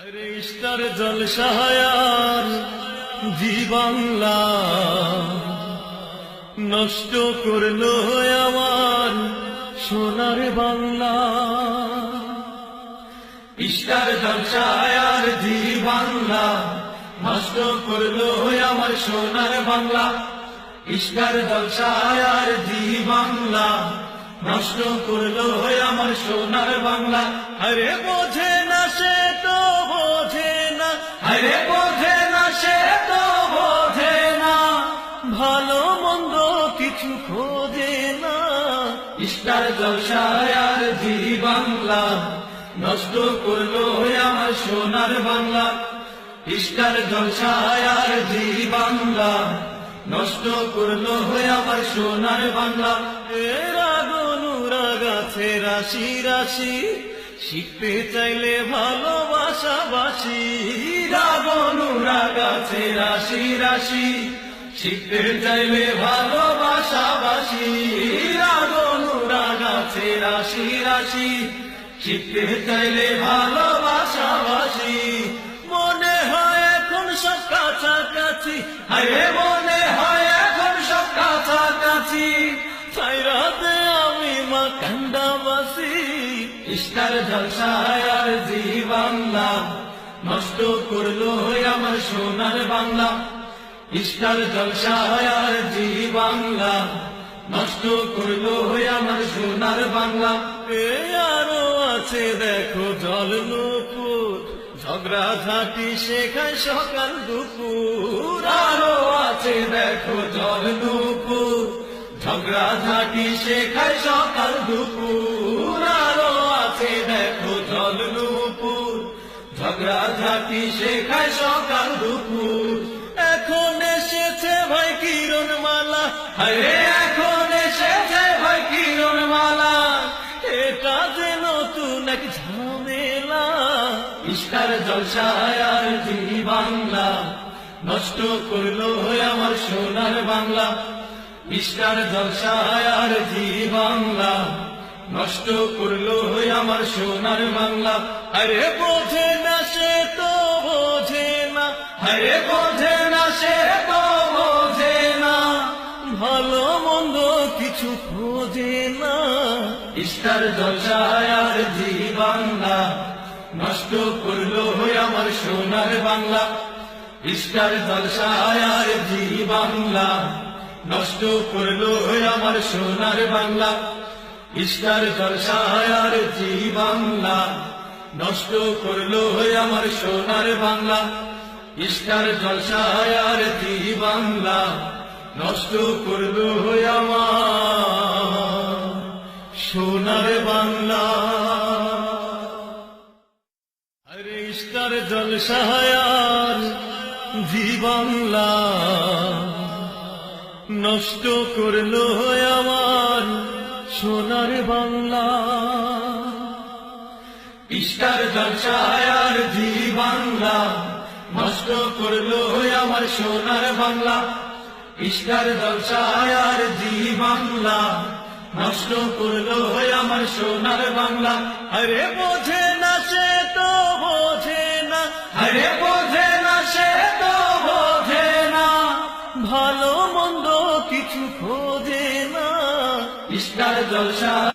আরে ইস্টার জলসাহায়ার জি বাংলা নষ্ট করলো আমার সোনার বাংলা। ইস্টার জলসাহায়ার জি বাংলা নষ্ট করলো আমার সোনার বাংলা। ইস্টার জলসাহায়ার জি বাংলা নষ্ট করলো আমার সোনার বাংলা। আরে বোঝে না সে তো বোঝে না, আরে বোঝে না সে তো বোঝে না, ভালো মন্দ কিছু খোঁজে না। ইস্টার জলসাহায়ার জি বাংলা নষ্ট করলো আমার সোনার বাংলা। ইস্টার জলসাহায়ার জি বাংলা নষ্ট করলো আমার সোনার বাংলা। এর আগুন গাছে রাশি রাশি, শিখতে চাইলে ভালোবাসা বাসি। আগুন গাছে রাশি রাশি, শিখতে চাইলে ভালোবাসা বাসি। আগুন গাছে রাশি রাশি, শিখতে চাইলে ভালোবাসা বাসি। মনে হয় এখন সব কাছাকাছি, আরে মনে হয় এখন সব কাছাকাছি, ছাইরাতে আমি মা কান্দাবাসী। ইস্টার জলসাহায়ার জি বাংলা নষ্ট করলো আমার সোনার বাংলা। ইস্টার জলসাহায়ার জি বাংলা নষ্ট করলো আমার সোনার বাংলা। এ আরো আছে দেখো জল নূপুর, ঝগড়া ঝাঁটি শেখায় সকাল দুপুর। আরো আছে দেখো জল নূপুর, ঝগড়া ঝাঁটি শেখায় সকাল দুপুর। আরো আছে দেখো জল নূপুর, ঝগড়া ঝাঁটি শেখায় সকাল দুপুর। এখন এসেছে ভাই কিরণ মালা, আরে এখন এসেছে ভাই কিরণ মালা, এটা যে নতুন এক ঝামেলা। ইস্টার জলসাহায়ার জি বাংলা নষ্ট করলো আমার সোনার বাংলা। ইস্টার জলসাহায়ার জি বাংলা নষ্ট করলো আমার সোনার বাংলা। আরে বোঝে না সে তো বোঝে না, আরে বোঝে না সে তো বোঝে না, ভালো মন্দ কিছু খোঁজে না। ইস্টার জলসাহায়ার জি বাংলা নষ্ট করলো আমার সোনার বাংলা। ইস্টার জলসাহায়ার জি বাংলা নষ্ট করলো আমার সোনার বাংলা। ইস্টার জলসাহায়ার জি বাংলা নষ্ট করলো আমার সোনার বাংলা। ইস্টার জলসাহায়ার জি বাংলা নষ্ট করলো আমার সোনার বাংলা। আরে ইস্টার জলসাহায়ার জি বাংলা নষ্ট করলো আমার সোনার বাংলা। ইস্টার জলসাহায়ার জি বাংলা নষ্ট করলো আমার সোনার বাংলা। ইস্টার জলসাহায়ার জি বাংলা নষ্ট করলো আমার সোনার বাংলা। আরে বোঝে না সে তো বোঝে না, আরে বোঝে না সে তো বোঝে না, ভালো মন্দ কিছু খোঁজে না। ইস্টার জলসাহায়ার